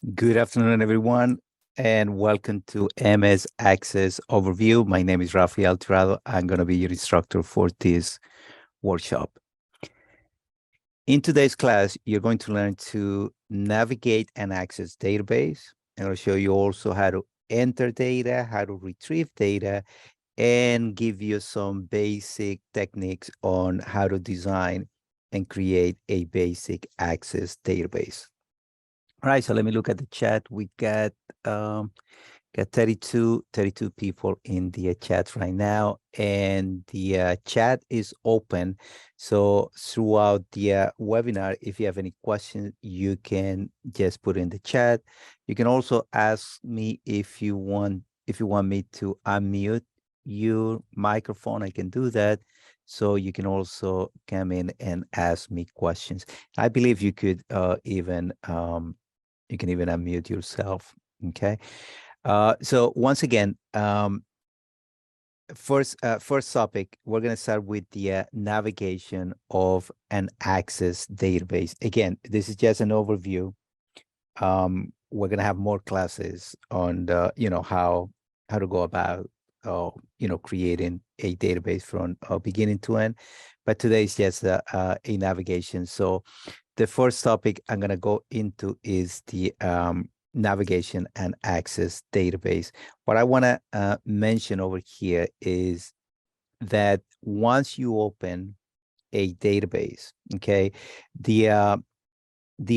Good afternoon, everyone, and welcome to MS Access Overview. My name is Rafael Tirado. I'm going to be your instructor for this workshop. In today's class, you're going to learn to navigate and access database. I'm going to show you also how to enter data, how to retrieve data, and give you some basic techniques on how to design and create a basic access database. All right, so let me look at the chat. We got 32 people in the chat right now, and the chat is open. So throughout the webinar, if you have any questions, you can just put in the chat. You can also ask me if you want me to unmute your microphone. I can do that. So you can also come in and ask me questions. I believe you could even you can even unmute yourself. Okay. So once again, first topic, we're going to start with the navigation of an access database. Again, this is just an overview. We're going to have more classes on the, how to go about, creating a database from beginning to end. But today is just a navigation. So the first topic I'm going to go into is the navigation and access database. What I want to mention over here is that once you open a database, okay, the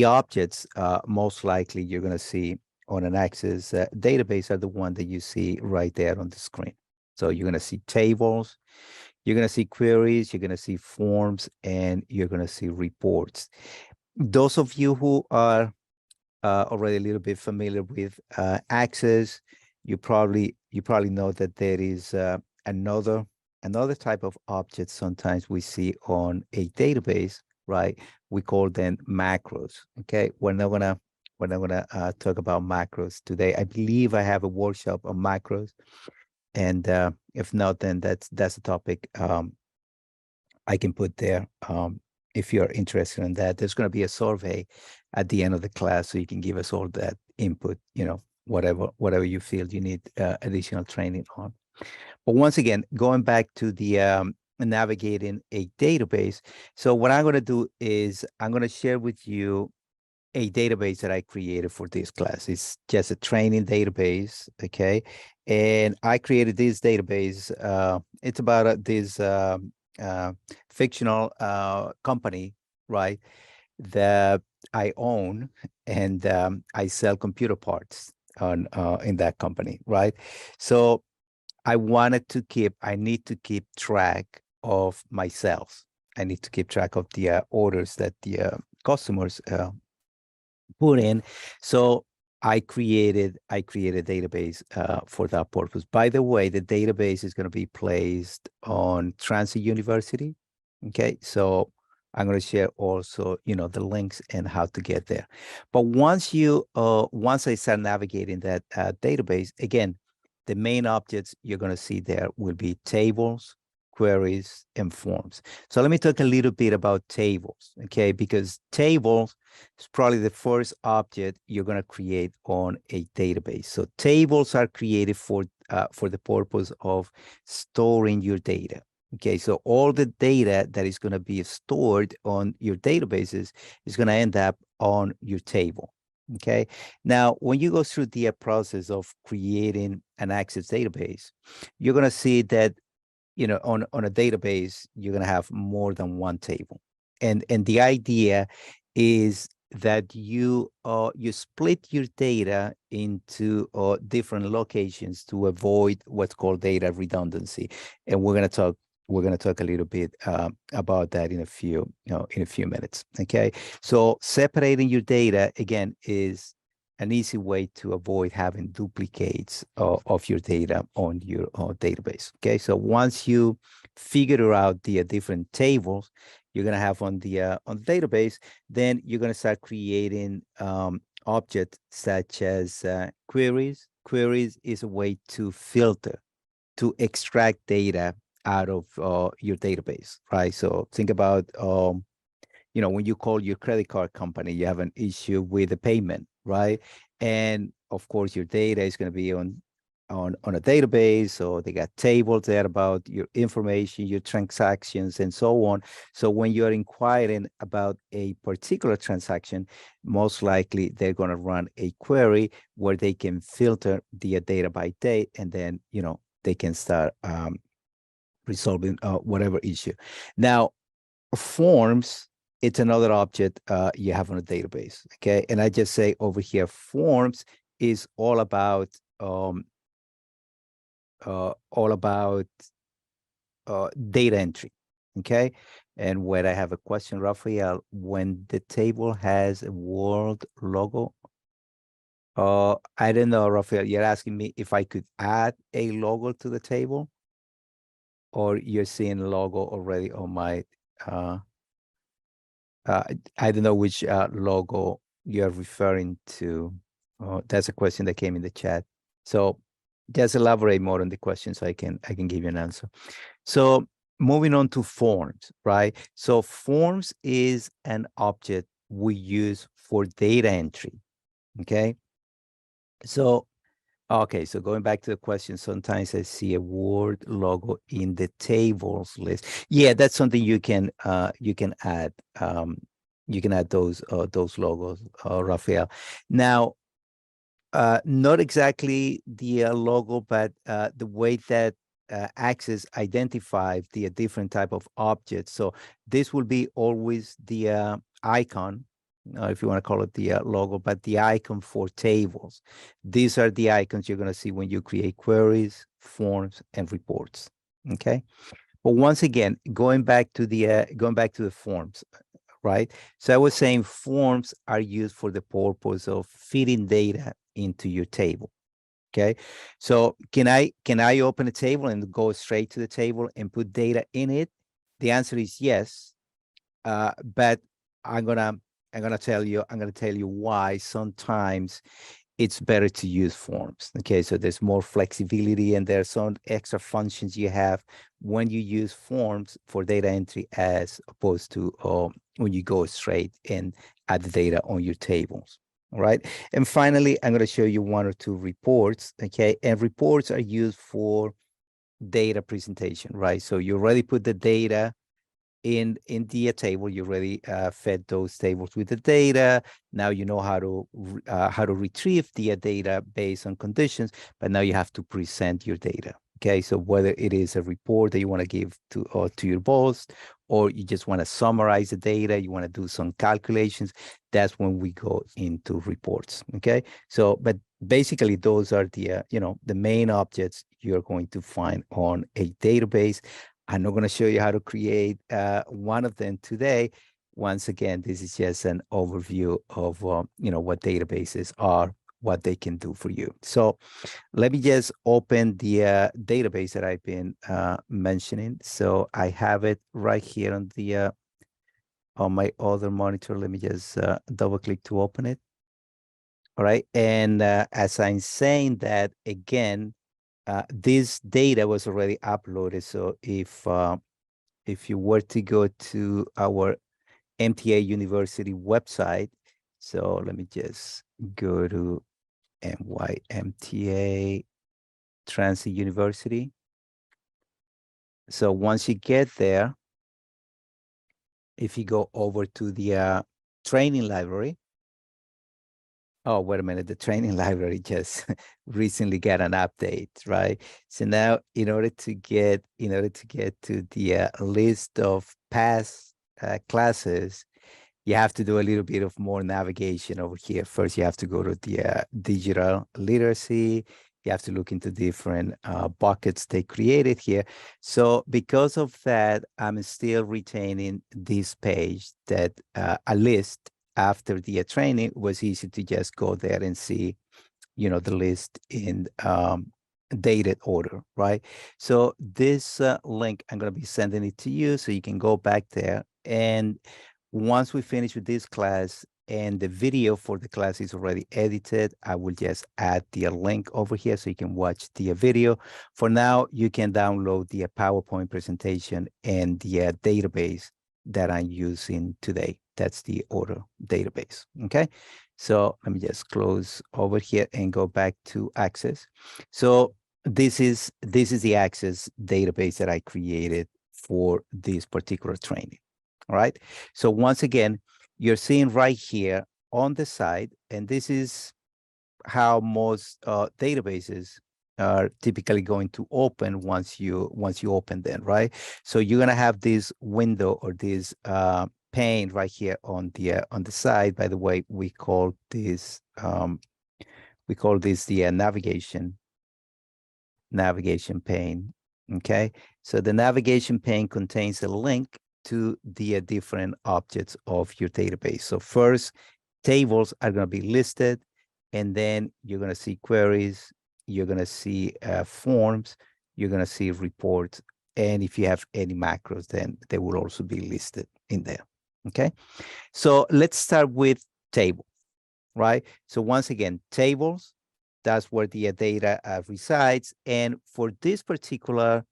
objects most likely you're going to see on an access database are the one that you see right there on the screen. So you're going to see tables, you're going to see queries, you're going to see forms, and you're going to see reports. Those of you who are already a little bit familiar with Access, you probably know that there is another type of object sometimes we see on a database, right? We call them macros. Okay, we're not gonna talk about macros today. I believe I have a workshop on macros, and if not, then that's a topic I can put there. If you're interested in that, there's going to be a survey at the end of the class, so you can give us all that input, whatever you feel you need additional training on. But once again, going back to the navigating a database. So what I'm going to do is I'm going to share with you a database that I created for this class. It's just a training database, okay? And I created this database. It's about this uh, fictional company, right? That I own, and I sell computer parts on in that company, right? So I need to keep track of my sales. I need to keep track of the orders that the customers put in. So I created a database for that purpose. By the way, the database is going to be placed on Transit University. Okay, so I'm going to share also, the links and how to get there. But once I start navigating that database, again, the main objects you're going to see there will be tables, queries, and forms. So let me talk a little bit about tables, okay? Because tables is probably the first object you're going to create on a database. So tables are created for the purpose of storing your data. Okay, so all the data that is going to be stored on your databases is going to end up on your table. Okay, now when you go through the process of creating an Access database, you're going to see that on a database you're going to have more than one table, and the idea is that you split your data into different locations to avoid what's called data redundancy, and we're going to talk a little bit about that in a few minutes. Okay, so separating your data again is an easy way to avoid having duplicates of your data on your database. Okay, so once you figure out the different tables you're going to have on the database, then you're going to start creating objects such as queries. Queries is a way to filter, to extract data out of your database, right? So think about when you call your credit card company, you have an issue with the payment, right? And of course, your data is going to be on a database. So they got tables there about your information, your transactions, and so on. So when you're inquiring about a particular transaction, most likely they're going to run a query where they can filter the data by date, and then they can start resolving whatever issue. Now, forms, it's another object you have on a database. Okay, and I just say over here, forms is all about data entry. Okay, and when I have a question, Rafael, when the table has a world logo, I don't know, Rafael, you're asking me if I could add a logo to the table, or you're seeing logo already on my I don't know which logo you're referring to. That's a question that came in the chat. So just elaborate more on the question so I can give you an answer. So moving on to forms, right? So forms is an object we use for data entry. Okay. So okay, so going back to the question, sometimes I see a word logo in the tables list. Yeah, that's something you can add. You can add those logos, Rafael. Now, not exactly the logo, but the way that Access identify the different type of objects. So this will be always the icon, if you want to call it the logo, but the icon for tables. These are the icons you're going to see when you create queries, forms, and reports. Okay. But once again, going back to the forms, right? So I was saying forms are used for the purpose of feeding data into your table. Okay. So can I open a table and go straight to the table and put data in it? The answer is yes. But I'm gonna tell you why sometimes it's better to use forms. Okay, so there's more flexibility and there's some extra functions you have when you use forms for data entry as opposed to when you go straight and add the data on your tables. All right. And finally, I'm going to show you one or two reports. Okay. And reports are used for data presentation, right? So you already put the data in the table. You already fed those tables with the data. Now you know how to retrieve the data based on conditions, but now you have to present your data. Okay, so whether it is a report that you want to give to your boss, or you just want to summarize the data, you want to do some calculations, that's when we go into reports. Okay, so but basically those are the the main objects you're going to find on a database. I'm not going to show you how to create one of them today. Once again, this is just an overview of what databases are, what they can do for you. So let me just open the database that I've been mentioning. So I have it right here on the on my other monitor. Let me just double click to open it. All right, and as I'm saying that again, this data was already uploaded. So if you were to go to our MTA University website, so let me just go to MTA Transit University. So once you get there, if you go over to the training library, oh, wait a minute, the training library just recently got an update, right? So now in order to get to the list of past classes, you have to do a little bit of more navigation over here. First, you have to go to the digital literacy. You have to look into different buckets they created here. So because of that, I'm still retaining this page that a list after the training was easy to just go there and see, the list in dated order, right? So this link, I'm going to be sending it to you so you can go back there. And once we finish with this class and the video for the class is already edited, I will just add the link over here so you can watch the video. For now, you can download the PowerPoint presentation and the database that I'm using today. That's the order database. Okay. So let me just close over here and go back to Access. So this is the Access database that I created for this particular training. All right. So once again, you're seeing right here on the side, and this is how most databases are typically going to open once you open them, right? So you're gonna have this window or this pane right here on the side. By the way, we call this the navigation pane. Okay, so the navigation pane contains a link to the different objects of your database. So first, tables are going to be listed, and then you're going to see queries, you're going to see forms, you're going to see reports, and if you have any macros, then they will also be listed in there. Okay, so let's start with table, right? So once again, tables, that's where the data resides. And for this particular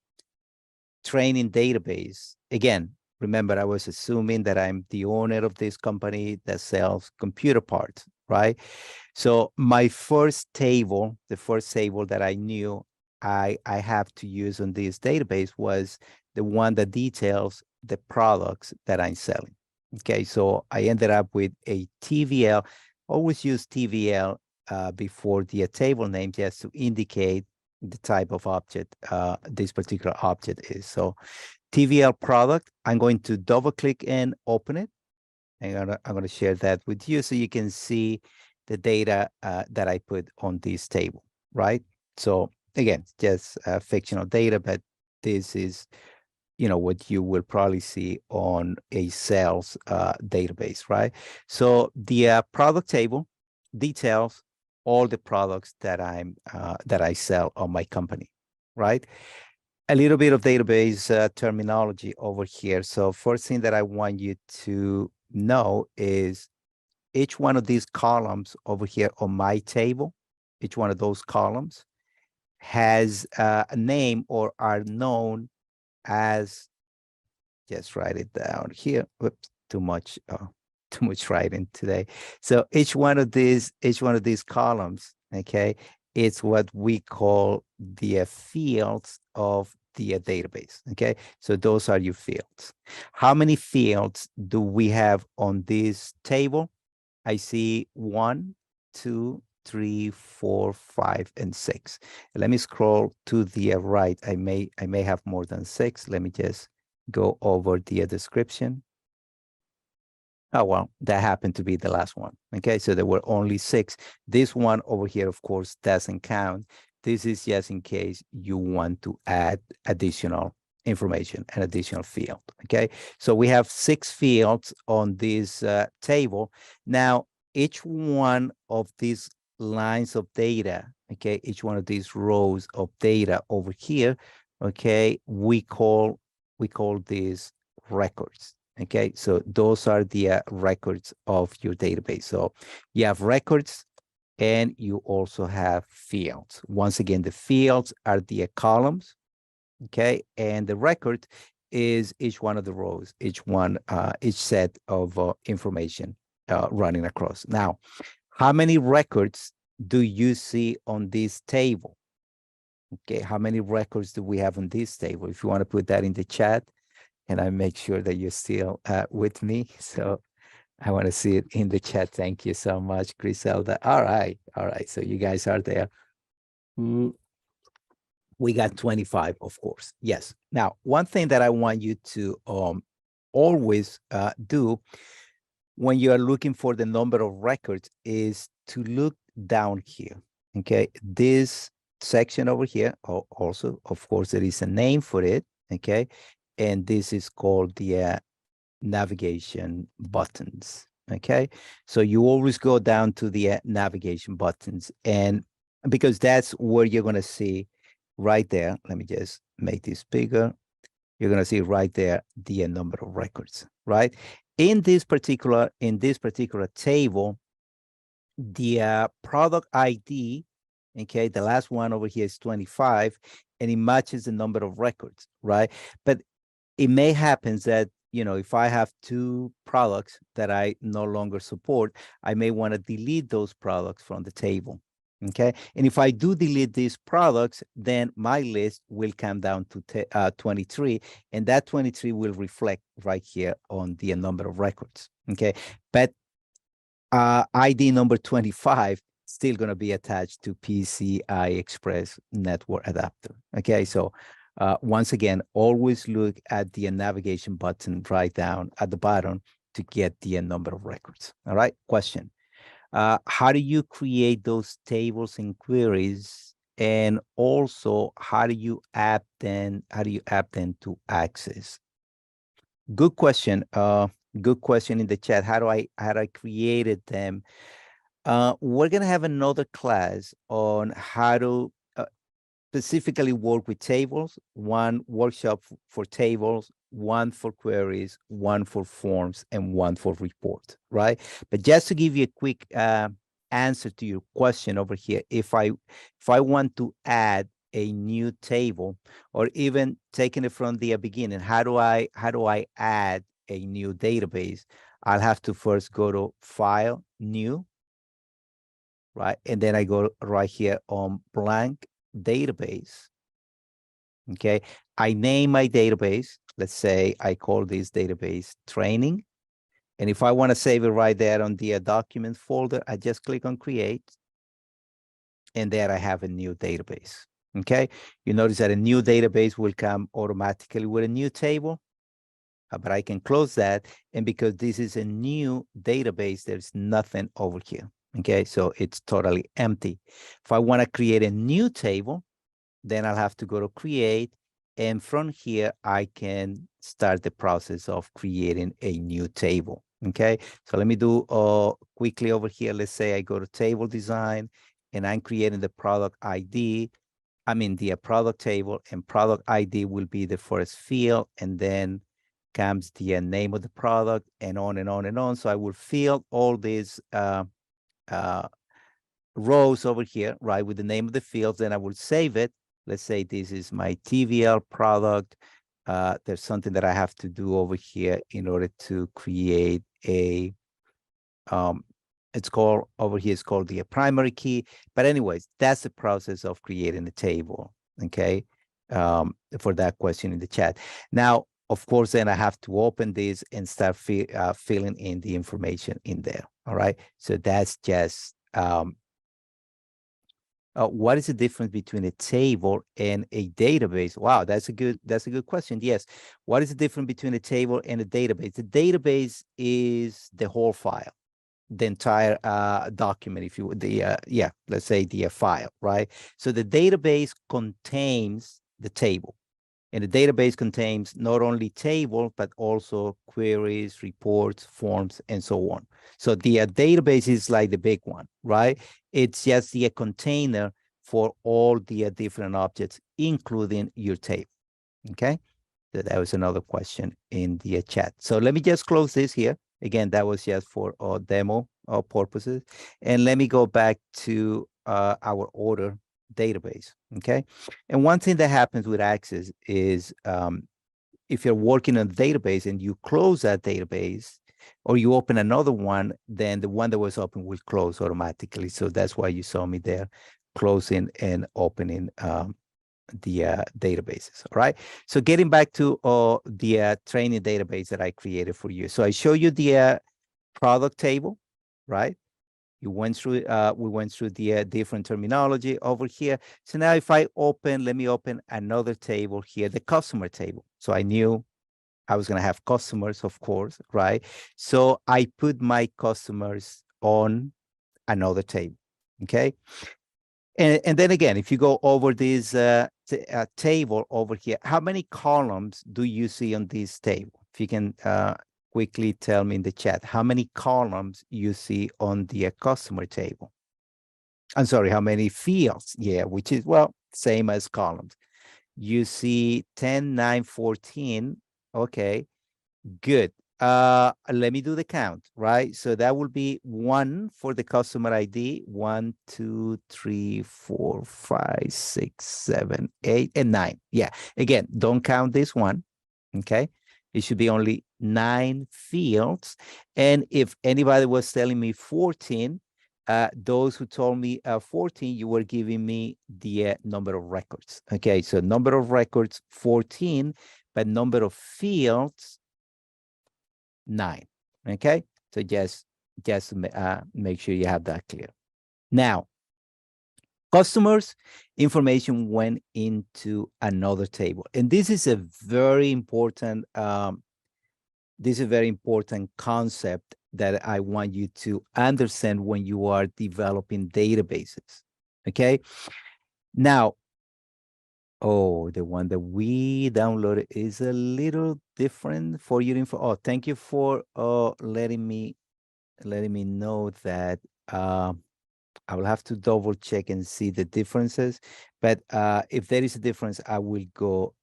training database, again, remember, I was assuming that I'm the owner of this company that sells computer parts, right? So my first table, the first table that I knew I have to use on this database was the one that details the products that I'm selling. Okay, so I ended up with a TVL. Always use TVL before the table name just to indicate the type of object this particular object is. So TVL product, I'm going to double click and open it. And I'm gonna share that with you so you can see the data that I put on this table, right? So again, just fictional data, but this is, you know, what you will probably see on a sales database, right? So the product table details all the products that I sell on my company, right? A little bit of database terminology over here. So first thing that I want you to know is each one of these columns over here on my table, each one of those columns has a name or are known as, just write it down here. Whoops, too much writing today. So each one of these columns, okay, it's what we call the fields of the database. Okay, so those are your fields. How many fields do we have on this table? I see 1, 2, 3, 4, 5, and 6. Let me scroll to the right. I may have more than 6. Let me just go over the description. Oh, well, that happened to be the last one. Okay, so there were only 6. This one over here, of course, doesn't count. This is just in case you want to add additional information, an additional field. Okay, so we have 6 fields on this table. Now, each one of these lines of data, okay, each one of these rows of data over here, okay, we call these records. Okay, so those are the records of your database. So you have records and you also have fields. Once again, the fields are the columns, okay, and the record is each one of the rows, each set of information running across. Now, how many records do you see on this table? Okay, how many records do we have on this table? If you want to put that in the chat, and I make sure that you're still with me. So I want to see it in the chat. Thank you so much, Griselda. All right. So you guys are there. We got 25, of course. Yes. Now, one thing that I want you to always do when you are looking for the number of records is to look down here. Okay. This section over here, also, of course, there is a name for it. Okay. And this is called the navigation buttons. Okay, so you always go down to the navigation buttons, and because that's where you're going to see right there. Let me just make this bigger. You're going to see right there the number of records, right? In this particular table, the product ID, okay, the last one over here is 25, and it matches the number of records, right? But it may happen that if I have two products that I no longer support, I may want to delete those products from the table. Okay. And if I do delete these products, then my list will come down to 23, and that 23 will reflect right here on the number of records. Okay. But ID number 25 still going to be attached to PCI Express network adapter. Okay. So once again, always look at the navigation button right down at the bottom to get the number of records. All right. Question. How do you create those tables and queries? And also, how do you add them to Access? Good question. Good question in the chat. How do I created them? We're gonna have another class on how to specifically work with tables, one workshop for tables, one for queries, one for forms, and one for report, right? But just to give you a quick answer to your question over here, if I want to add a new table, or even taking it from the beginning, how do I add a new database? I'll have to first go to File, New, right? And then I go right here on blank database. Okay, I name my database. Let's say I call this database training. And if I want to save it right there on the document folder, I just click on create. And there I have a new database. Okay, you notice that a new database will come automatically with a new table. But I can close that. And because this is a new database, there's nothing over here. Okay, so it's totally empty. If I want to create a new table, then I'll have to go to create. And from here, I can start the process of creating a new table. Okay, so let me do quickly over here. Let's say I go to table design and I'm creating the product ID. I mean, the product table, and product ID will be the first field. And then comes the name of the product, and on and on and on. So I will fill all these rows over here, right, with the name of the fields. Then I will save it. Let's say this is my TVL product. There's something that I have to do over here in order to create a, it's called over here, it's called the primary key. But anyways, that's the process of creating a table. Okay, for that question in the chat. Now, of course, then I have to open this and start filling in the information in there. All right, so that's just what is the difference between a table and a database? Wow, that's a good question. Yes, what is the difference between a table and a database? The database is the whole file, the entire document, if you would, let's say the file, right? So the database contains the table, and the database contains not only table, but also queries, reports, forms, and so on. So the database is like the big one, right? It's just the container for all the different objects, including your table. Okay, so that was another question in the chat. So let me just close this here. Again, that was just for demo purposes. And let me go back to our order database. Okay, and one thing that happens with Access is if you're working on a database and you close that database, or you open another one, then the one that was open will close automatically. So that's why you saw me there closing and opening the databases. All right, so getting back to the training database that I created for you. So I show you the product table, right? You went through, we went through the different terminology over here. So now if I open, let me open another table here, the customer table. So I knew I was going to have customers, of course, right? So I put my customers on another table, okay? And then again, if you go over this table over here, how many columns do you see on this table? If you can quickly tell me in the chat, how many columns you see on the customer table? I'm sorry, how many fields? Yeah, which is, well, same as columns. You see 10, 9, 14. Okay, good. Let me do the count, right? So that will be 1 for the customer ID, 1, 2, 3, 4, 5, 6, 7, 8, and 9. Yeah, again, don't count this one, okay? It should be only 9 fields. And if anybody was telling me 14, those who told me 14, you were giving me the number of records. Okay, so number of records 14, but number of fields 9. Okay, so just make sure you have that clear. Now, customers information went into another table, and this is a very important concept that I want you to understand when you are developing databases. Okay, now, oh, the one that we downloaded is a little different for your info. Oh, thank you for letting me know that. I will have to double check and see the differences, but if there is a difference, I will go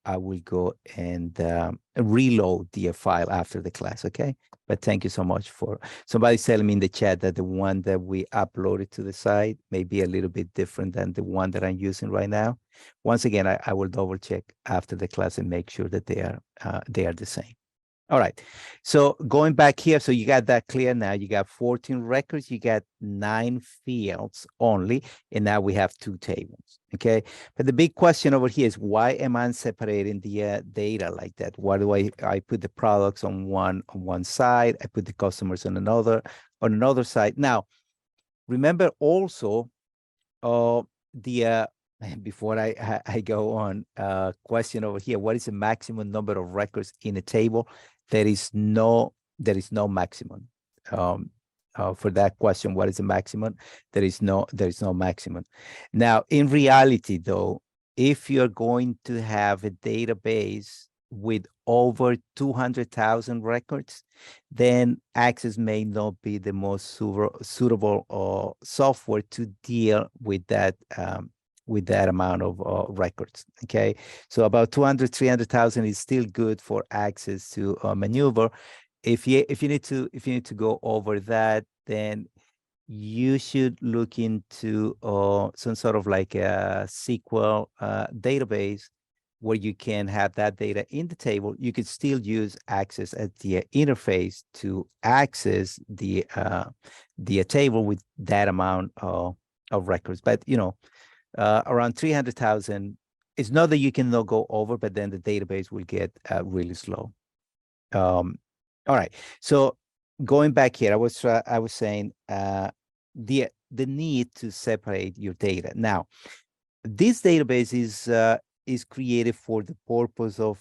and reload the file after the class. Okay, but thank you so much for somebody's telling me in the chat that the one that we uploaded to the site may be a little bit different than the one that I'm using right now. Once again, I will double check after the class and make sure that they are the same. All right, so going back here, so you got that clear now. You got 14 records, you got 9 fields only, and now we have 2 tables, okay? But the big question over here is, why am I separating the data like that? Why do I put the products on one side, I put the customers on another side? Now, remember also, before I go on, question over here, what is the maximum number of records in a table? There is no maximum. For that question, what is the maximum? There is no maximum. Now, in reality, though, if you're going to have a database with over 200,000 records, then Access may not be the most suitable software to deal with that amount of records. Okay, so about 200, 300,000 is still good for Access to maneuver. If you need to go over that, then you should look into some sort of like a SQL database where you can have that data in the table. You could still use Access as the interface to access the table with that amount of records. But around 300,000, it's not that you cannot go over, but then the database will get really slow. All right, so going back here, I was saying the need to separate your data. Now, this database is created for the purpose of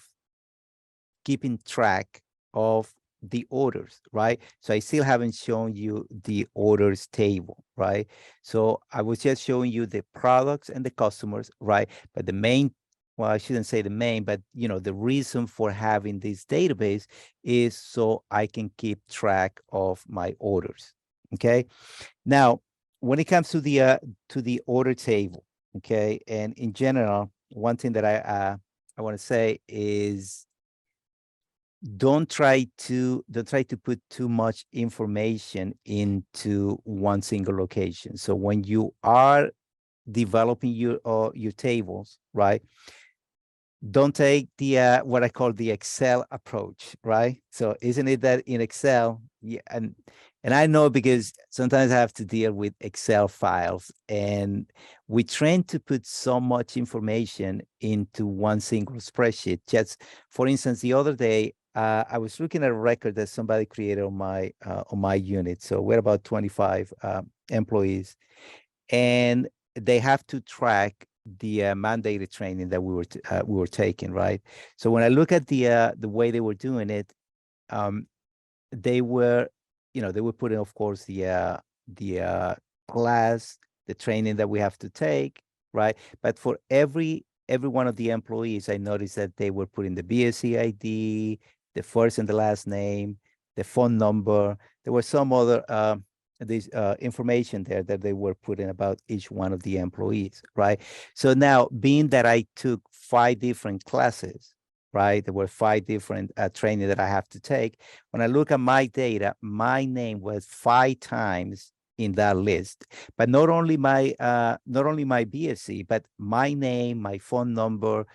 keeping track of the orders, right? So I still haven't shown you the orders table, right? So I was just showing you the products and the customers, right? But the main, well, I shouldn't say the main, but the reason for having this database is so I can keep track of my orders. Okay. Now, when it comes to the order table, okay, and in general, one thing that I want to say is, don't try to put too much information into one single location. So when you are developing your tables, right, don't take the what I call the Excel approach, right? So isn't it that in Excel, yeah, and I know because sometimes I have to deal with Excel files, and we tend to put so much information into one single spreadsheet. Just for instance, the other day, I was looking at a record that somebody created on my unit. So we're about 25 employees, and they have to track the mandated training that we were taking, right? So when I look at the way they were doing it, they were putting, of course, the class, the training that we have to take, right? But for every one of the employees, I noticed that they were putting the BSc ID, the first and the last name, the phone number. There was some other this information there that they were putting about each one of the employees, right? So now, being that I took 5 different classes, right? There were 5 different training that I have to take. When I look at my data, my name was 5 times in that list. But not only my BSc, but my name, my phone number,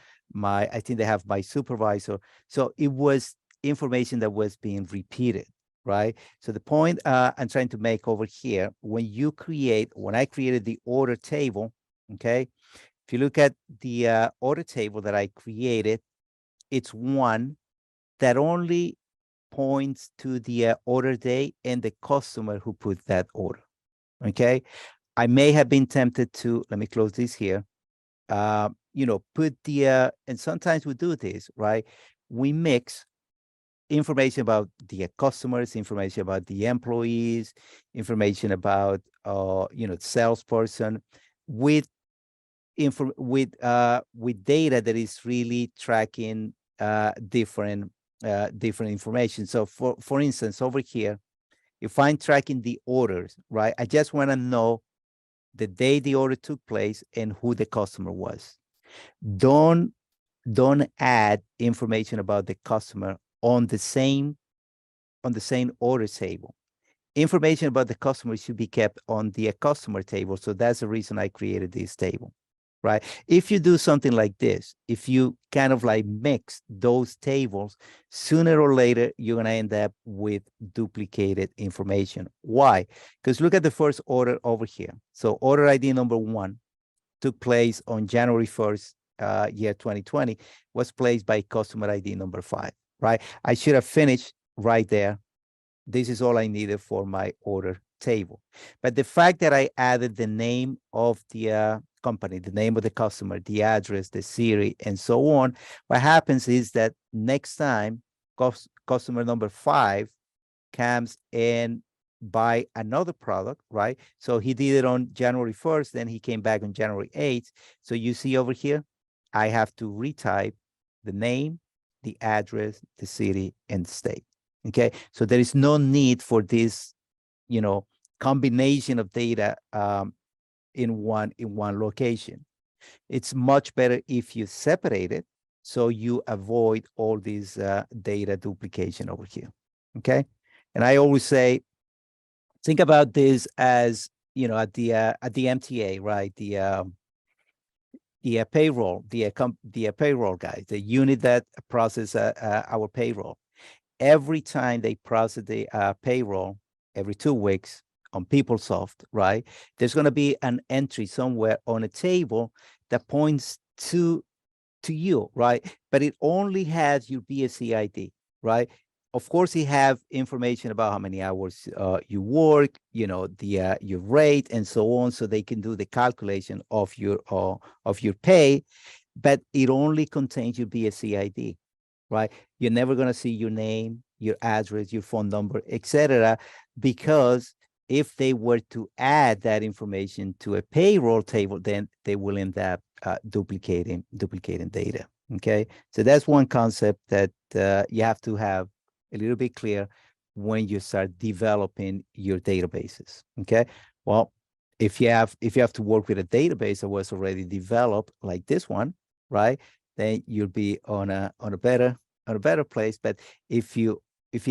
I think they have my supervisor. So it was information that was being repeated, right? So the point I'm trying to make over here, when I created the order table, okay, if you look at the order table that I created, it's one that only points to the order date and the customer who put that order, okay? I may have been tempted to, let me close this here, put and sometimes we do this, right? We mix information about the customers, information about the employees, information about, salesperson with with data that is really tracking different information. So for instance, over here, if I'm tracking the orders, right, I just want to know the day the order took place and who the customer was. Don't add information about the customer on the same order table. Information about the customer should be kept on the customer table. So that's the reason I created this table, right? If you do something like this, if you kind of like mix those tables, sooner or later, you're going to end up with duplicated information. Why? Because look at the first order over here. So order ID number 1 took place on January 1st, year 2020, was placed by customer ID number 5, right? I should have finished right there. This is all I needed for my order table. But the fact that I added the name of the company, the name of the customer, the address, the city, and so on, what happens is that next time customer number 5 comes and buy another product, right? So he did it on January 1st, then he came back on January 8th. So you see over here, I have to retype the name, the address, the city, and the state. Okay, so there is no need for this, combination of data in one location. It's much better if you separate it, so you avoid all these data duplication over here. Okay, and I always say, think about this as at the MTA, right? The payroll, the payroll guys, the unit that process our payroll. Every time they process the payroll, every 2 weeks on PeopleSoft, right? There's going to be an entry somewhere on a table that points to you, right? But it only has your BSC ID, right? Of course, you have information about how many hours you work, your rate, and so on, so they can do the calculation of your pay. But it only contains your BSC ID, right? You're never going to see your name, your address, your phone number, etc. Because if they were to add that information to a payroll table, then they will end up duplicating data. Okay, so that's one concept that you have to have a little bit clear when you start developing your databases. Okay, well, if you have to work with a database that was already developed like this one, right, then you'll be on a better place. But if you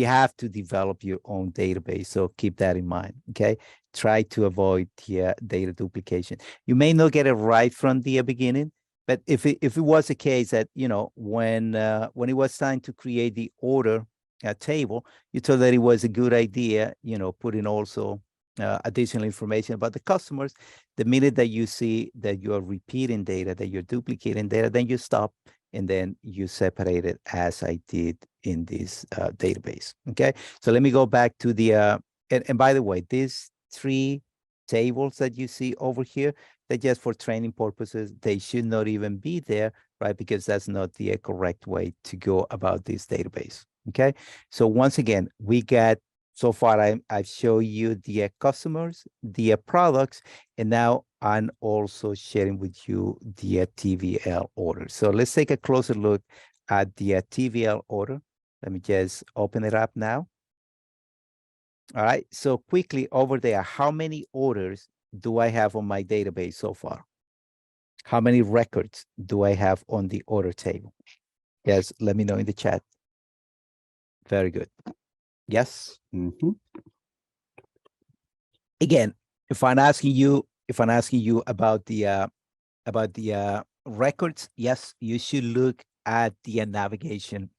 have to develop your own database, so keep that in mind. Okay, try to avoid the data duplication. You may not get it right from the beginning, but if it was a case that when it was time to create the order table, you thought that it was a good idea, putting also additional information about the customers. The minute that you see that you are repeating data, that you're duplicating data, then you stop and then you separate it as I did in this database. Okay, so let me go back to the, and by the way, these 3 tables that you see over here, they're just for training purposes. They should not even be there, right? Because that's not the correct way to go about this database. Okay, so once again, we got, so far I've shown you the customers, the products, and now I'm also sharing with you the TVL order. So let's take a closer look at the TVL order. Let me just open it up now. All right, so quickly over there, how many orders do I have on my database so far? How many records do I have on the order table? Yes, let me know in the chat. Very good. Yes. Mm-hmm. Again, if I'm asking you about the records, yes, you should look at the navigation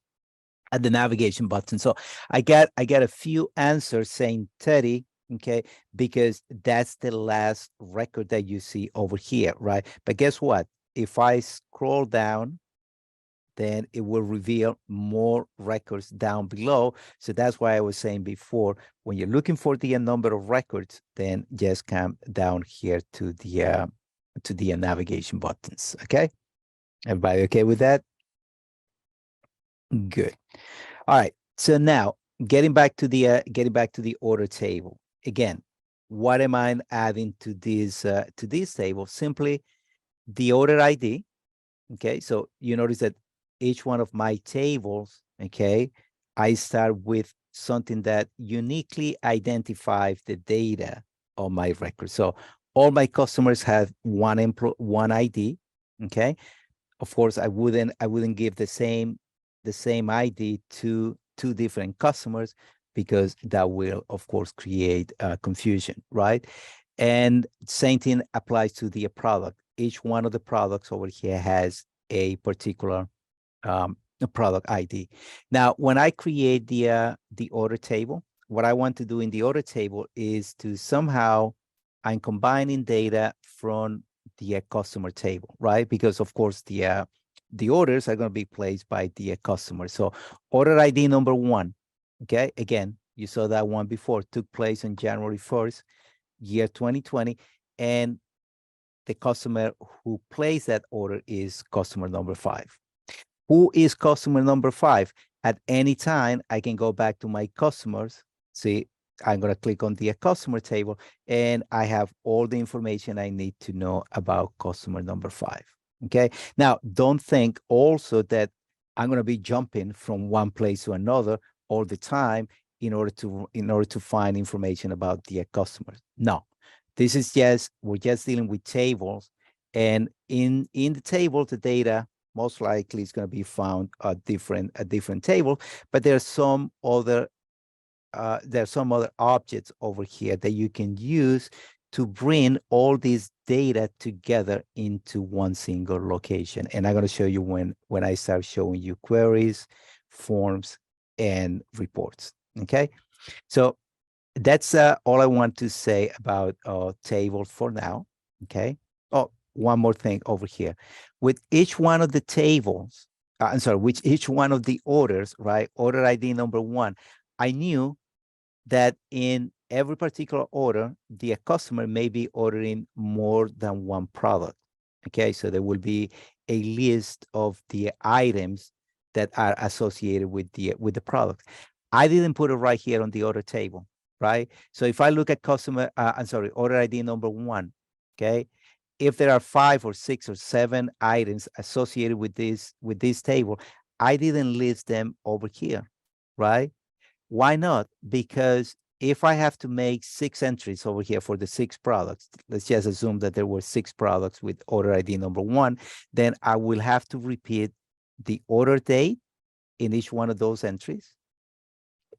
at the navigation button. So I got a few answers saying 30, okay, because that's the last record that you see over here, right? But guess what? If I scroll down, then it will reveal more records down below. So that's why I was saying before, when you're looking for the number of records, then just come down here to the navigation buttons. Okay, everybody okay with that? Good. All right. So now getting back to the order table again. What am I adding to this table? Simply the order ID. Okay, so you notice that each one of my tables, okay, I start with something that uniquely identifies the data on my record. So all my customers have one ID, okay. Of course, I wouldn't give the same ID to two different customers, because that will, of course, create confusion, right? And same thing applies to the product. Each one of the products over here has a particular product ID. Now, when I create the order table, what I want to do in the order table is to somehow I'm combining data from the customer table, right? Because of course the orders are going to be placed by the customer. So order ID number 1, okay? Again, you saw that one before, took place on January 1st, year 2020, and the customer who placed that order is customer number 5. Who is customer number 5? At any time, I can go back to my customers. See, I'm going to click on the customer table, and I have all the information I need to know about customer number 5. Okay. Now, don't think also that I'm going to be jumping from one place to another all the time in order to find information about the customers. No, this is we're just dealing with tables, and in the table, the data most likely is going to be found a different table, but there's some other objects over here that you can use to bring all these data together into one single location. And I'm going to show you when I start showing you queries, forms, and reports. Okay, so that's all I want to say about tables for now. Okay. Oh, one more thing over here. With each one of the tables, I'm sorry, with each one of the orders, right? Order ID number 1, I knew that in every particular order, the customer may be ordering more than one product. Okay, so there will be a list of the items that are associated with the product. I didn't put it right here on the order table, right? So if I look at order ID number 1, okay, if there are 5 or 6 or 7 items associated with this table, I didn't list them over here, right? Why not? Because if I have to make 6 entries over here for the 6 products, let's just assume that there were 6 products with order ID number 1, then I will have to repeat the order date in each one of those entries.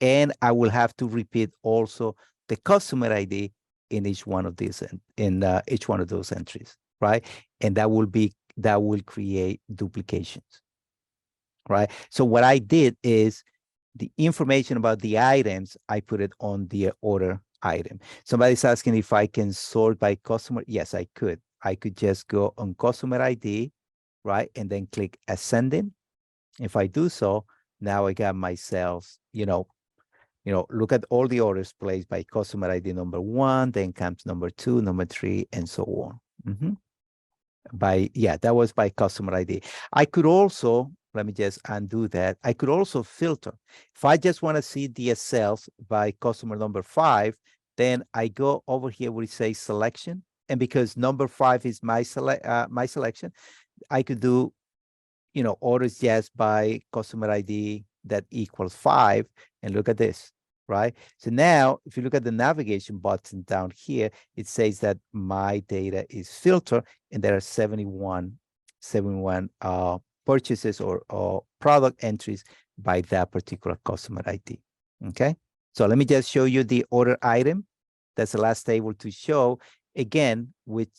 And I will have to repeat also the customer ID in each one of these, each one of those entries, right? And that will create duplications, right? So what I did is the information about the items, I put it on the order item. Somebody's asking if I can sort by customer. Yes, I could. I could just go on customer ID, right? And then click ascending. If I do so, now I got myself, look at all the orders placed by customer ID number 1, then comes number 2, number 3, and so on. That was by customer ID. I could also, let me just undo that. I could also filter. If I just want to see the sales by customer number 5, then I go over here where it says selection. And because number 5 is my selection, I could do, orders just by customer ID that equals 5. And look at this, right? So now, if you look at the navigation button down here, it says that my data is filtered, and there are 71 purchases or product entries by that particular customer ID. Okay, so let me just show you the order item. That's the last table to show. Again, with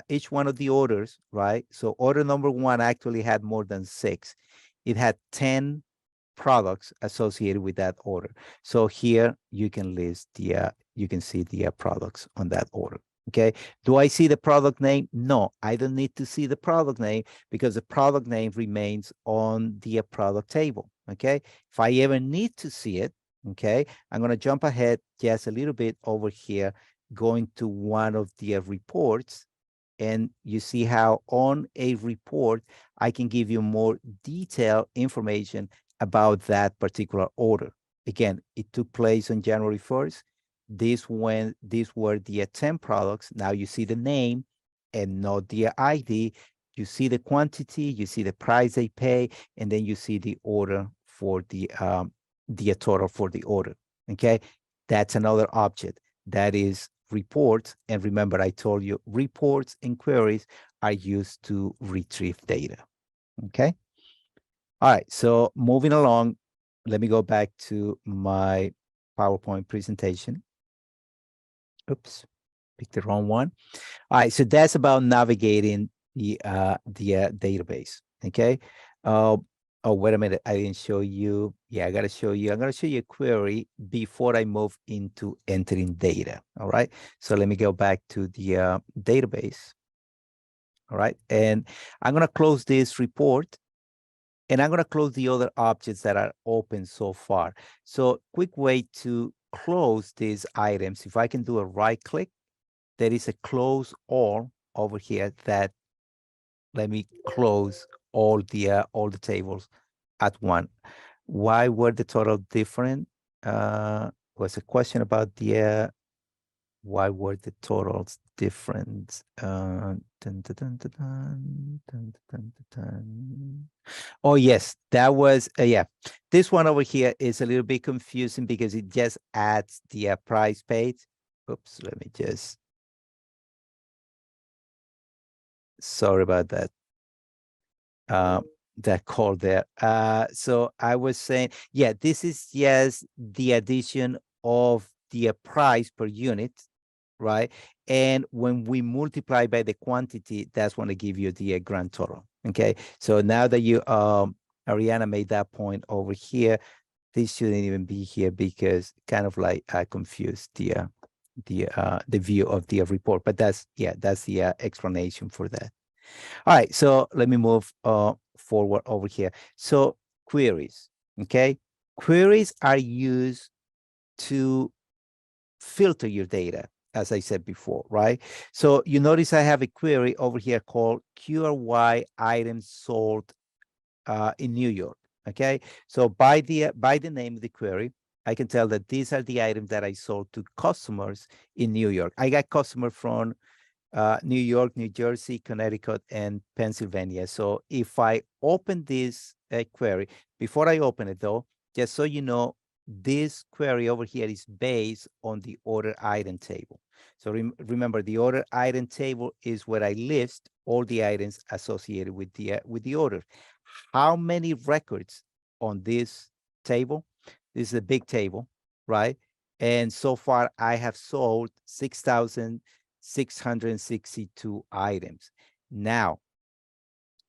each one of the orders, right? So order number 1 actually had more than 6. It had 10 products associated with that order. So here you can list the, you can see the products on that order. Okay. Do I see the product name? No, I don't need to see the product name because the product name remains on the product table. Okay. If I ever need to see it, okay, I'm going to jump ahead just a little bit over here, going to one of the reports. And you see how on a report, I can give you more detailed information about that particular order. Again, it took place on January 1st. These were the 10 products. Now you see the name and not the ID. You see the quantity, you see the price they pay, and then you see the order for the total for the order. Okay, that's another object that is reports. And remember, I told you reports and queries are used to retrieve data. Okay. All right. So moving along, let me go back to my PowerPoint presentation. Oops, picked the wrong one. All right. So that's about navigating the database. Okay. Oh, wait a minute. I didn't show you. Yeah, I got to show you. I'm going to show you a query before I move into entering data. All right. So let me go back to the database. All right. And I'm going to close this report. And I'm going to close the other objects that are open so far. So quick way to close these items. If I can do a right click, there is a close all over here that let me close all the tables at one. Why were the total different? Was a question about the why were the totals different? Dun, dun, dun, dun, dun, dun, dun, dun. Oh yes, that was yeah. This one over here is a little bit confusing because it just adds the price page. Oops, let me just. Sorry about that. That call there. So I was saying, yeah, this is just the addition of the price per unit, right? And when we multiply by the quantity, that's when I give you the grand total. Okay. So now that you, Ariana made that point over here, this shouldn't even be here because kind of like I confused the view of the report. But that's the explanation for that. All right, so let me move forward over here. So queries, okay? Queries are used to filter your data, as I said before, right? So you notice I have a query over here called QRY items sold in New York, okay? So by the name of the query, I can tell that these are the items that I sold to customers in New York. I got customers from New York, New Jersey, Connecticut, and Pennsylvania. So if I open this query, before I open it though, just so you know, this query over here is based on the order item table. So remember, the order item table is where I list all the items associated with the order. How many records on this table? This is a big table, right? And so far I have sold 6,662 items. Now,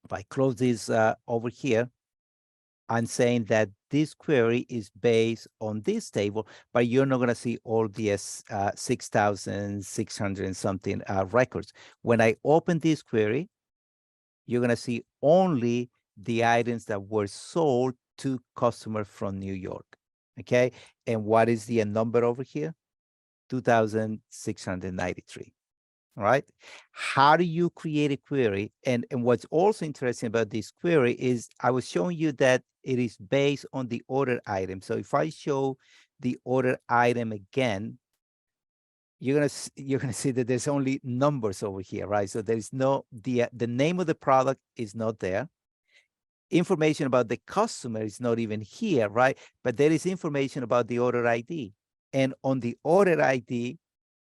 if I close this over here, I'm saying that this query is based on this table, but you're not going to see all the 6,600 and something records. When I open this query, you're going to see only the items that were sold to customers from New York. Okay. And what is the number over here? 2,693. All right. How do you create a query? And what's also interesting about this query is I was showing you that it is based on the order item. So if I show the order item again, you're gonna see that there's only numbers over here, right? So there is no the name of the product is not there. Information about the customer is not even here, right? But there is information about the order ID. And on the order ID,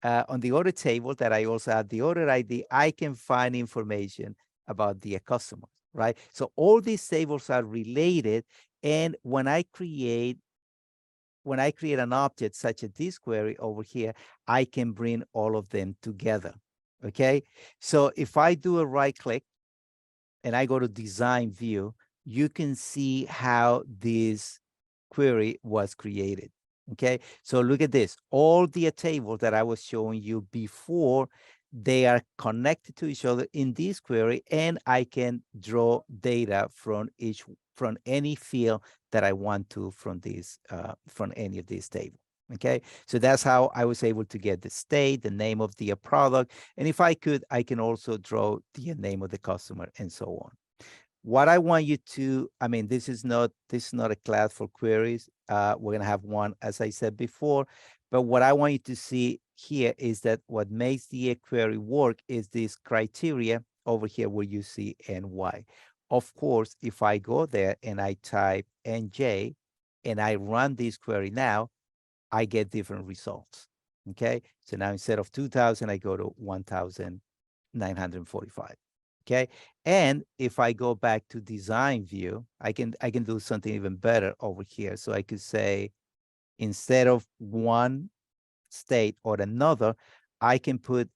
on the order table that I also have the order ID, I can find information about the customer, right? So all these tables are related. And when I create an object such as this query over here, I can bring all of them together, okay? So if I do a right click and I go to design view, you can see how this query was created. Okay, so look at this. All the tables that I was showing you before, they are connected to each other in this query, and I can draw data from any field that I want to from any of these tables. Okay, so that's how I was able to get the state, the name of the product, and if I could, I can also draw the name of the customer and so on. What I want you to, I mean, this is not a class for queries. We're gonna have one, as I said before, but what I want you to see here is that what makes the query work is this criteria over here where you see NY. Of course, if I go there and I type NJ and I run this query now, I get different results. Okay, so now instead of 2000, I go to 1945. Okay, and if I go back to design view, I can do something even better over here. So I could say, instead of one state or another, I can put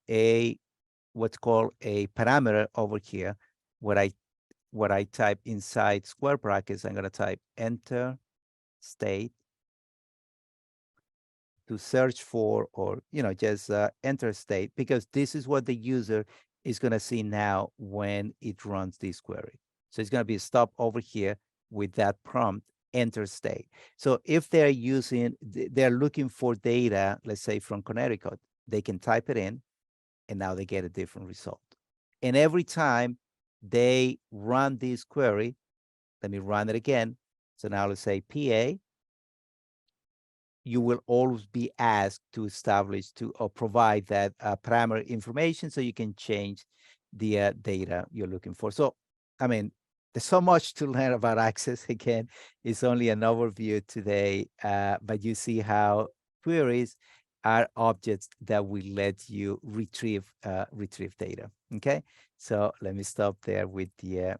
what's called a parameter over here, what I type inside square brackets. I'm going to type enter state to search for, or just enter state, because this is what the user is going to see now when it runs this query. So it's going to be stop over here with that prompt, enter state. So if they're they're looking for data, let's say from Connecticut, they can type it in and now they get a different result. And every time they run this query, let me run it again. So now let's say PA, you will always be asked to establish or provide that parameter information so you can change the data you're looking for. So, I mean, there's so much to learn about Access. Again, it's only an overview today, but you see how queries are objects that will let you retrieve data. Okay, so let me stop there with the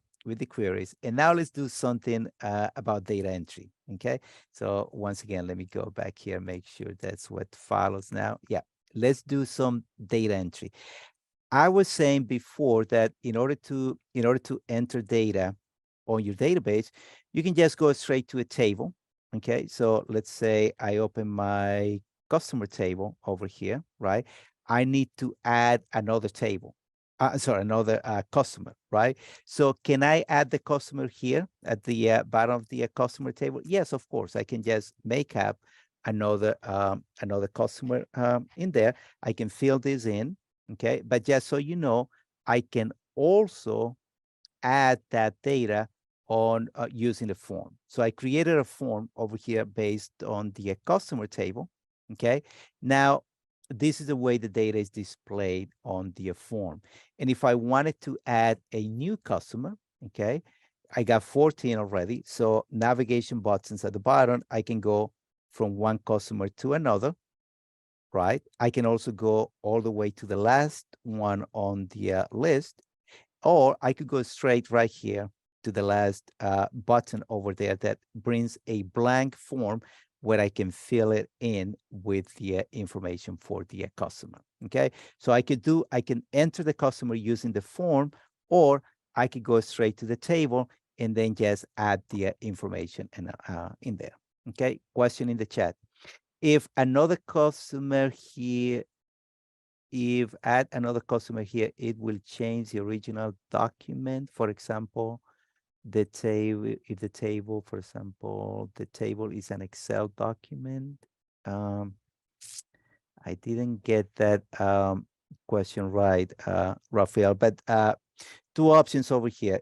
queries, and now let's do something about data entry. Okay, so once again, let me go back here, make sure that's what follows now. Yeah, let's do some data entry. I was saying before that in order to enter data on your database, you can just go straight to a table. Okay, so let's say I open my customer table over here, right? I need to add another table. Sorry, another customer, right? So can I add the customer here at the bottom of the customer table? Yes, of course. I can just make up another customer in there. I can fill this in. Okay, but just so you know, I can also add that data on using the form. So I created a form over here based on the customer table. Okay, now this is the way the data is displayed on the form. And if I wanted to add a new customer, okay, I got 14 already. So navigation buttons at the bottom, I can go from one customer to another, right? I can also go all the way to the last one on the list, or I could go straight right here to the last button over there that brings a blank form where I can fill it in with the information for the customer. Okay, so I can enter the customer using the form, or I could go straight to the table and then just add the information in there. Okay, question in the chat. If another customer here, if add another customer here, it will change the original document. For example, the table, if the table, for example, the table is an Excel document. I didn't get that question right, Rafael, but two options over here.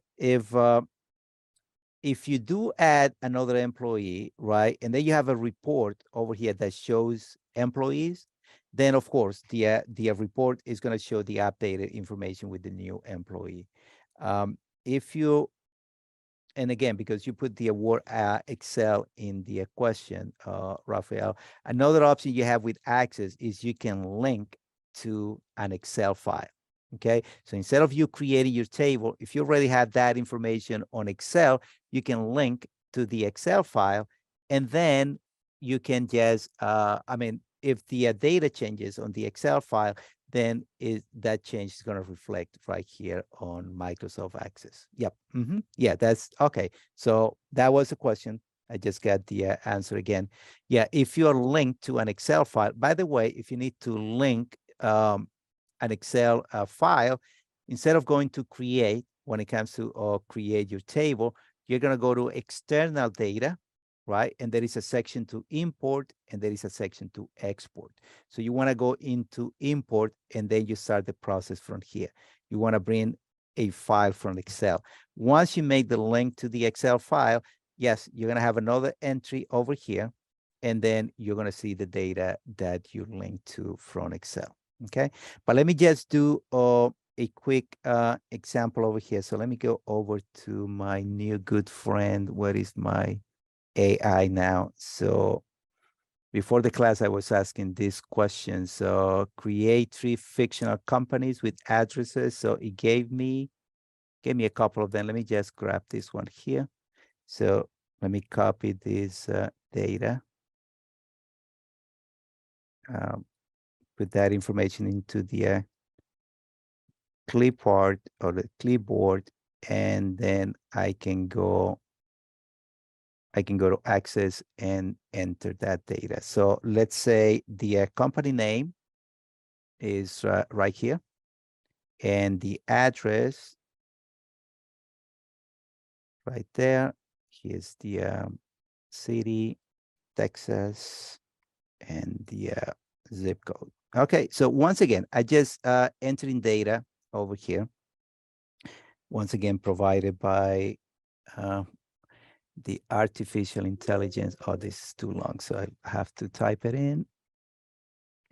If you do add another employee, right, and then you have a report over here that shows employees, then of course the report is going to show the updated information with the new employee. If you, and again, because you put the word Excel in the question, Rafael, another option you have with Access is you can link to an Excel file. Okay, so instead of you creating your table, if you already have that information on Excel, you can link to the Excel file, and then you can just, I mean, if the data changes on the Excel file, then that change is going to reflect right here on Microsoft Access. Yep. Yeah, that's okay. So that was the question. I just got the answer again. Yeah, if you're linked to an Excel file, by the way, if you need to link an Excel file, instead of going to create, when it comes to create your table, you're going to go to external data, right? And there is a section to import and there is a section to export. So you want to go into import and then you start the process from here. You want to bring a file from Excel. Once you make the link to the Excel file, yes, you're going to have another entry over here, and then you're going to see the data that you linked to from Excel. Okay, but let me just do a quick example over here. So let me go over to my new good friend. Where is my AI now? So before the class, I was asking this question. So create 3 fictional companies with addresses. So it gave me a couple of them. Let me just grab this one here. So let me copy this data. Put that information into the clipboard or the clipboard, and then I can go to access and enter that data. So let's say the company name is right here, and the address right there. Here's the city, Texas, and the zip code. Okay, so once again, I just entering data over here. Once again, provided by the artificial intelligence. Oh, this is too long, so I have to type it in.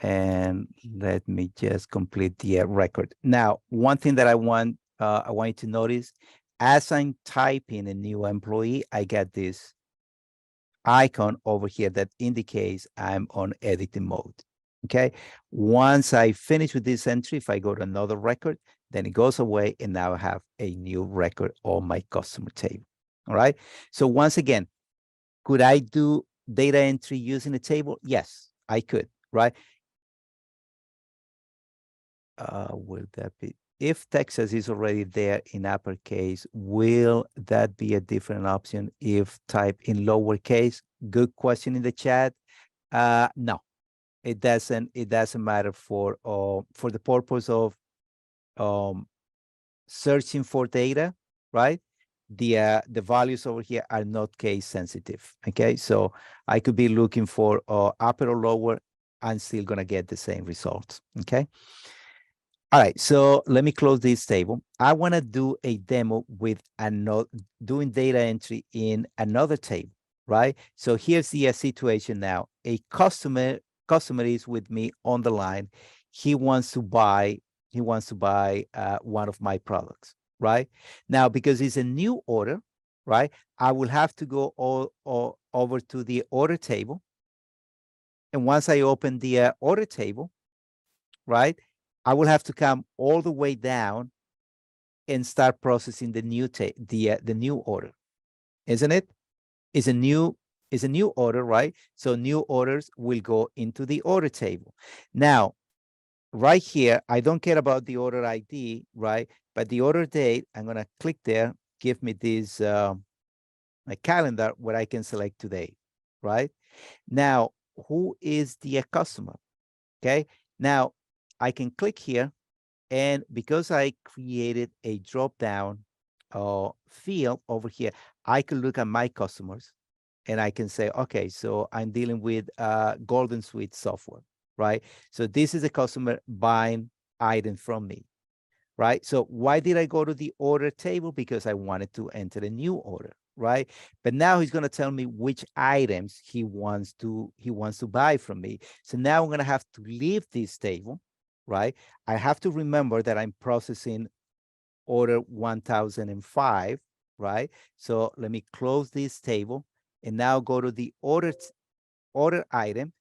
And let me just complete the record. Now, one thing that I want you to notice, as I'm typing a new employee, I get this icon over here that indicates I'm on editing mode. Okay. Once I finish with this entry, if I go to another record, then it goes away, and now I have a new record on my customer table. All right. So once again, could I do data entry using a table? Yes, I could. Right. Will that be? If Texas is already there in uppercase, will that be a different option if type in lowercase? Good question in the chat. No, it doesn't. It doesn't matter for the purpose of searching for data, right? The values over here are not case sensitive. Okay, so I could be looking for upper or lower. I'm still gonna get the same results. Okay. All right, so let me close this table. I want to do a demo with doing data entry in another table, right? So here's the situation now. A customer is with me on the line. He wants to buy one of my products, right? Now, because it's a new order, right? I will have to go all over to the order table. And once I open the order table, right, I will have to come all the way down and start processing the new order, isn't it? Is a new order, right? So new orders will go into the order table. Now, right here, I don't care about the order ID, right? But the order date, I'm gonna click there, give me this my calendar where I can select today, right? Now, who is the customer? Okay. Now, I can click here, and because I created a drop-down field over here, I can look at my customers, and I can say, okay, so I'm dealing with Golden Suite software, right? So this is a customer buying item from me, right? So why did I go to the order table? Because I wanted to enter a new order, right? But now he's going to tell me which items he wants to buy from me. So now I'm going to have to leave this table, right? I have to remember that I'm processing order 1005, right? So let me close this table and now go to the order item.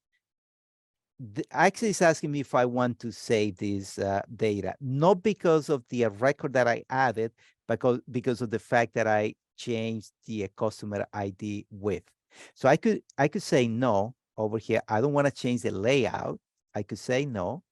Actually, it's asking me if I want to save this data, not because of the record that I added, but because of the fact that I changed the customer ID with. So I could say no over here. I don't want to change the layout. I could say no.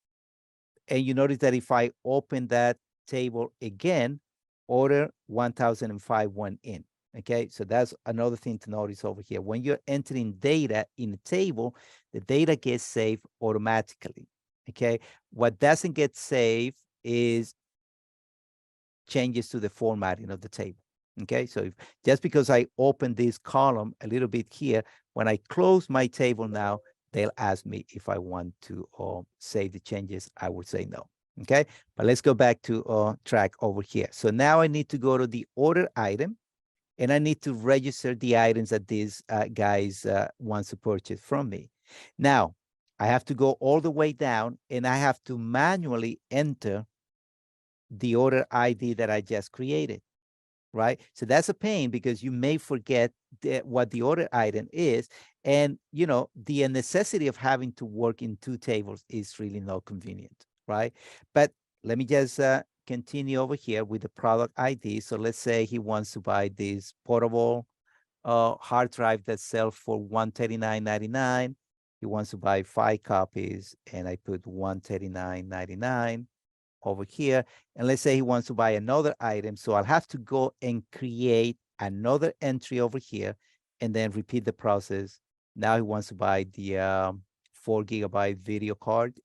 And you notice that if I open that table again, order 1005 went in. Okay, so that's another thing to notice over here. When you're entering data in a table, the data gets saved automatically. Okay, what doesn't get saved is changes to the formatting of the table. Okay, so just because I open this column a little bit here, when I close my table now, they'll ask me if I want to save the changes. I would say no. Okay, but let's go back to track over here. So now I need to go to the order item, and I need to register the items that these guys wants to purchase from me. Now, I have to go all the way down, and I have to manually enter the order ID that I just created, right? So that's a pain because you may forget what the order item is. And, you know, the necessity of having to work in two tables is really not convenient, right? But let me just continue over here with the product ID. So let's say he wants to buy this portable hard drive that sells for $139.99. He wants to buy 5 copies, and I put $139.99 over here. And let's say he wants to buy another item. So I'll have to go and create another entry over here and then repeat the process. Now he wants to buy the 4 GB video card,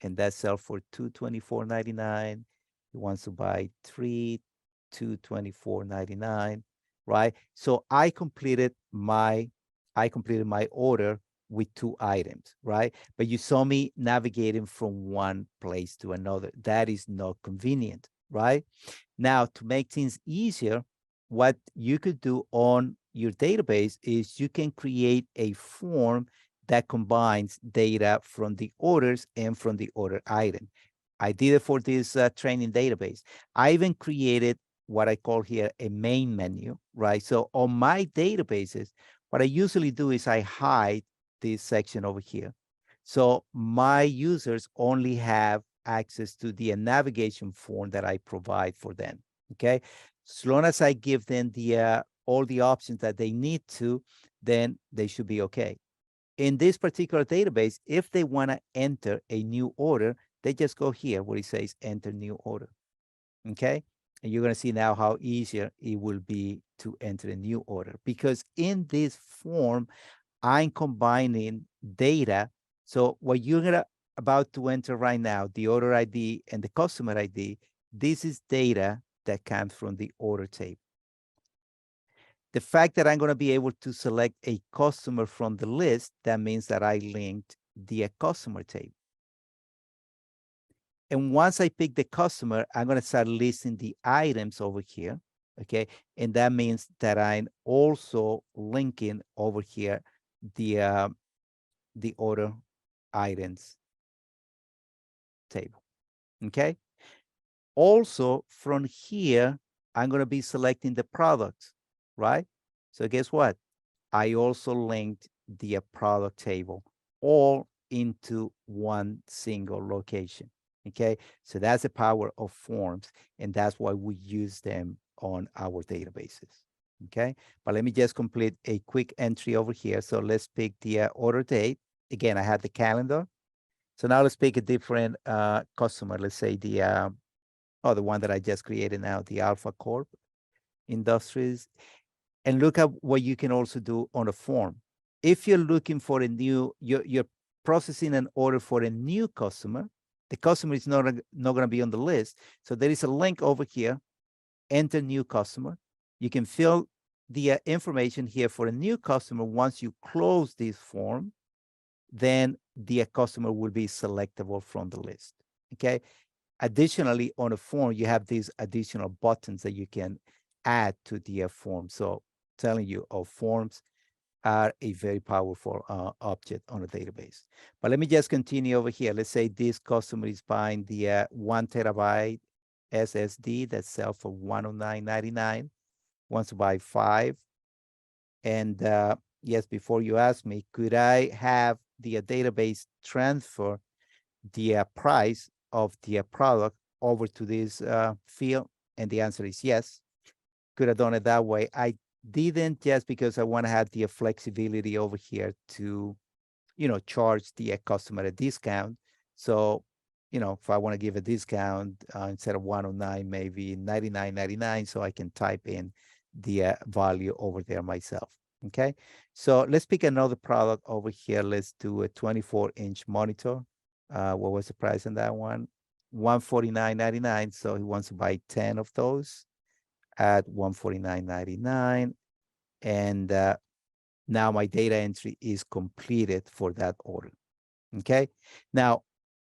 and that sells for $224.99. He wants to buy 3, $224.99, right? So I completed my order with 2 items, right? But you saw me navigating from one place to another. That is not convenient, right? Now, to make things easier, what you could do on your database is you can create a form that combines data from the orders and from the order item. I did it for this training database. I even created what I call here a main menu, right? So on my databases, what I usually do is I hide this section over here. So my users only have access to the navigation form that I provide for them, okay? As long as I give them the all the options that they need to, then they should be okay. In this particular database, if they want to enter a new order, they just go here where it says enter new order, okay? And you're going to see now how easier it will be to enter a new order, because in this form, I'm combining data. So what you're about to enter right now, the order ID and the customer ID, this is data that comes from the order table. The fact that I'm going to be able to select a customer from the list, that means that I linked the customer table. And once I pick the customer, I'm going to start listing the items over here, okay? And that means that I'm also linking over here the order items table, okay? Also, from here, I'm going to be selecting the products, right? So guess what? I also linked the product table all into one single location, okay? So that's the power of forms, and that's why we use them on our databases, okay? But let me just complete a quick entry over here. So let's pick the order date. Again, I had the calendar. So now let's pick a different customer. Let's say the one that I just created now, the Alpha Corp Industries. And look at what you can also do on a form. If you're looking for a new, you're processing an order for a new customer, the customer is not going to be on the list. So there is a link over here, enter new customer. You can fill the information here for a new customer. Once you close this form, then the customer will be selectable from the list, okay? Additionally, on a form, you have these additional buttons that you can add to the form. So telling you, forms are a very powerful object on a database. But let me just continue over here. Let's say this customer is buying the 1 terabyte SSD that sells for $109.99, wants to buy 5. And yes, before you ask me, could I have the database transfer the price of the product over to this field? And the answer is yes. Could have done it that way. I didn't, just because I want to have the flexibility over here to, charge the customer a discount. So, if I want to give a discount instead of 109, maybe 99.99, so I can type in the value over there myself. Okay, so let's pick another product over here. Let's do a 24-inch monitor. What was the price on that one? $149.99. So he wants to buy 10 of those at $149.99. And now my data entry is completed for that order. Okay, now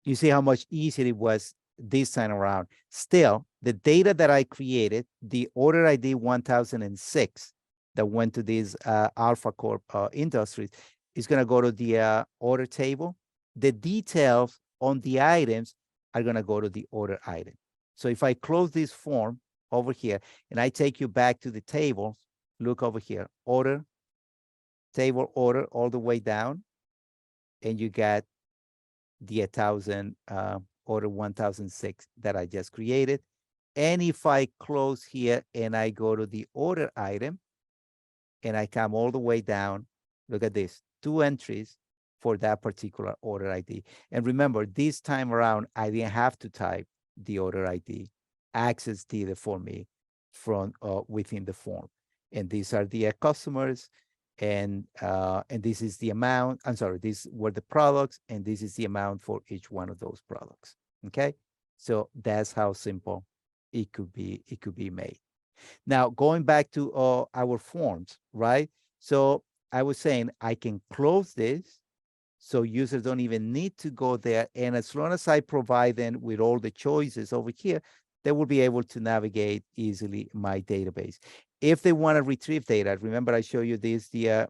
you see how much easier it was this time around. Still, the data that I created, the order ID 1006 that went to these Alpha Corp Industries, is going to go to the order table. The details on the items are going to go to the order item. So if I close this form over here and I take you back to the table, look over here, order, table order all the way down, and you got the 1000 order 1006 that I just created. And if I close here and I go to the order item and I come all the way down, look at this, 2 entries for that particular order ID. And remember, this time around, I didn't have to type the order ID. Access did it for me from within the form. And these are the customers, and this is the amount. I'm sorry, these were the products, and this is the amount for each one of those products. Okay, so that's how simple it could be made. Now, going back to our forms, right? So I was saying I can close this, so users don't even need to go there. And as long as I provide them with all the choices over here, they will be able to navigate easily my database. If they want to retrieve data, remember I showed you this, the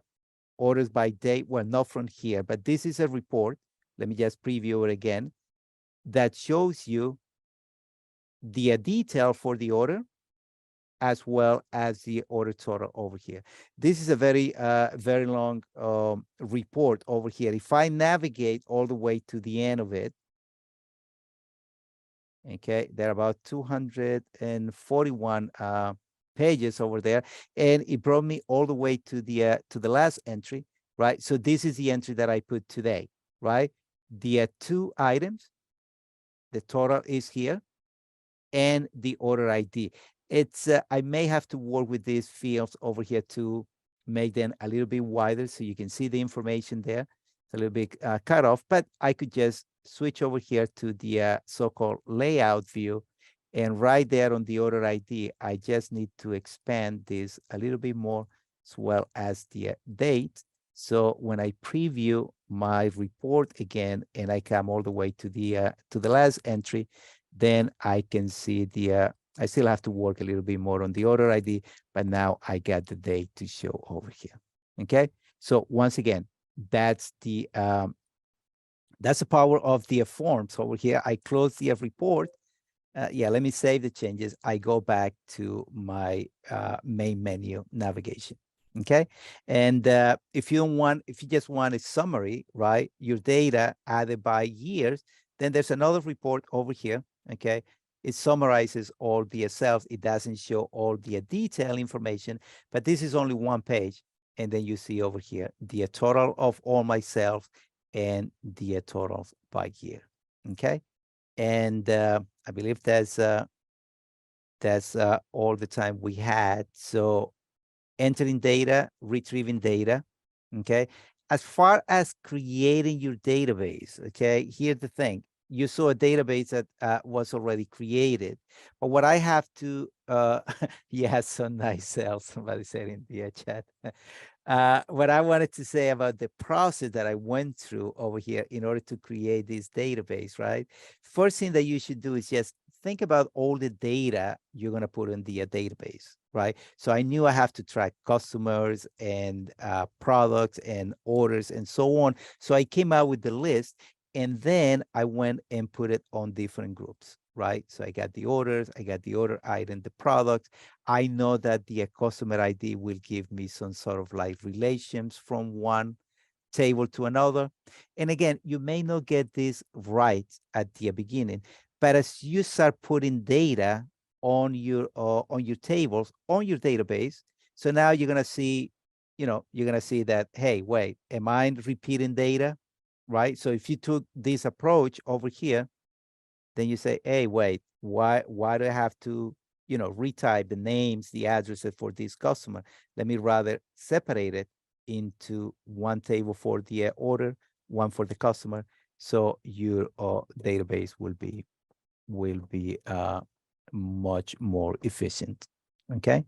orders by date. Well, not from here, but this is a report. Let me just preview it again. That shows you the detail for the order, as well as the order total over here. This is a very long report over here. If I navigate all the way to the end of it, okay, there are about 241 pages over there, and it brought me all the way to the last entry, right? So this is the entry that I put today, right? The 2 items, the total is here, and the order ID. It's I may have to work with these fields over here to make them a little bit wider so you can see the information there. It's a little bit cut off, but I could just switch over here to the so-called layout view, and right there on the order ID, I just need to expand this a little bit more, as well as the date. So when I preview my report again and I come all the way to the last entry, then I can see the I still have to work a little bit more on the order ID, but now I got the date to show over here. Okay, so once again, that's the power of the forms over here. I close the report. Yeah, let me save the changes. I go back to my main menu navigation. Okay, and if you just want a summary, right, your data added by years, then there's another report over here. Okay, it summarizes all the cells. It doesn't show all the detailed information, but this is only one page, and then you see over here the total of all my cells and the totals by year. Okay, and I believe that's all the time we had. So entering data, retrieving data. Okay, as far as creating your database, okay, here's the thing. You saw a database that was already created, but what I have to yeah, so nice cells, somebody said in the chat. What I wanted to say about the process that I went through over here in order to create this database, right? First thing that you should do is just think about all the data you're going to put in the database, right? So I knew I have to track customers and products and orders and so on. So I came out with the list, and then I went and put it on different groups, right? So I got the orders, I got the order item, the product. I know that the customer ID will give me some sort of like relations from one table to another. And again, you may not get this right at the beginning, but as you start putting data on your tables, on your database, so now you're gonna see, you're gonna see that, hey, wait, am I repeating data? Right? So if you took this approach over here, then you say, hey, wait, why do I have to retype the names, the addresses for this customer. Let me rather separate it into one table for the order, one for the customer. So your database will be much more efficient. Okay.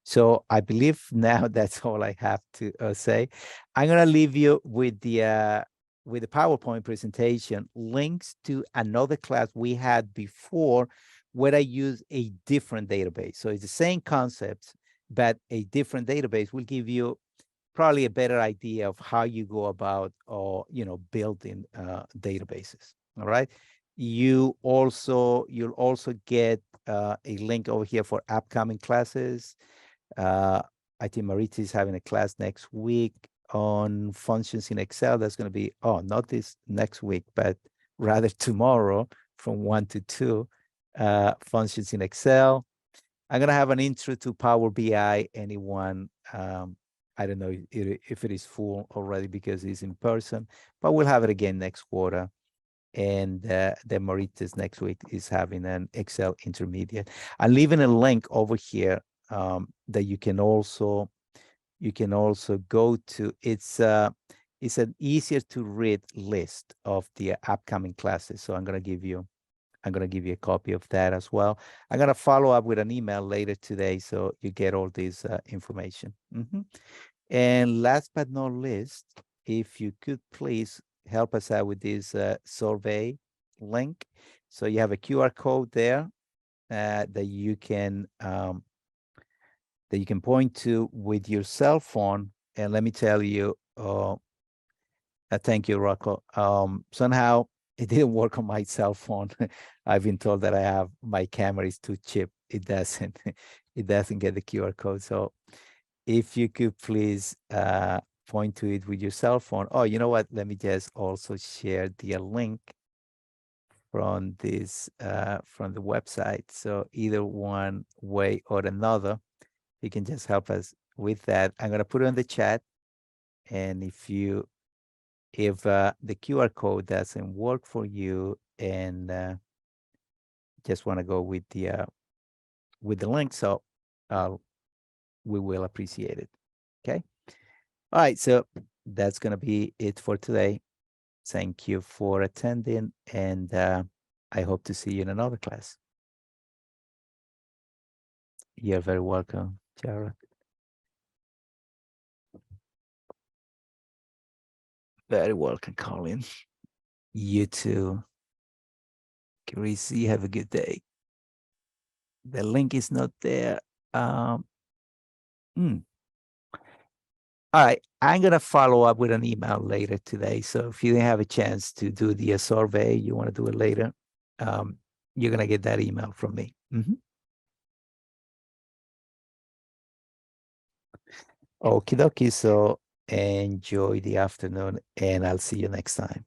So I believe now that's all I have to say. I'm gonna leave you with the PowerPoint presentation, links to another class we had before where I use a different database. So it's the same concepts, but a different database will give you probably a better idea of how you go about building databases. All right. You'll also get a link over here for upcoming classes. I think Marita is having a class next week on functions in Excel. That's going to be, not this next week, but rather tomorrow from 1 to 2, functions in Excel. I'm going to have an intro to Power BI. Anyone, I don't know if it is full already because it's in person, but we'll have it again next quarter. And then Marita's next week is having an Excel intermediate. I'm leaving a link over here that you can also go to. It's an easier to read list of the upcoming classes. So I'm gonna give you a copy of that as well. I'm gonna follow up with an email later today so you get all this information. And last but not least, if you could please help us out with this survey link. So you have a QR code there that you can point to with your cell phone. And let me tell you, thank you, Rocco. Somehow it didn't work on my cell phone. I've been told that my camera is too cheap. It doesn't get the QR code. So if you could please point to it with your cell phone. Oh, you know what? Let me just also share the link from this from the website. So either one way or another, you can just help us with that. I'm gonna put it in the chat, and if the QR code doesn't work for you and just want to go with the link, so we will appreciate it. Okay. All right. So that's gonna be it for today. Thank you for attending, and I hope to see you in another class. You're very welcome, Jared. Very welcome, Colin. You too. Chrissy, have a good day. The link is not there. All right, I'm gonna follow up with an email later today. So if you didn't have a chance to do the survey, you want to do it later, you're gonna get that email from me. Okie dokie. So enjoy the afternoon, and I'll see you next time.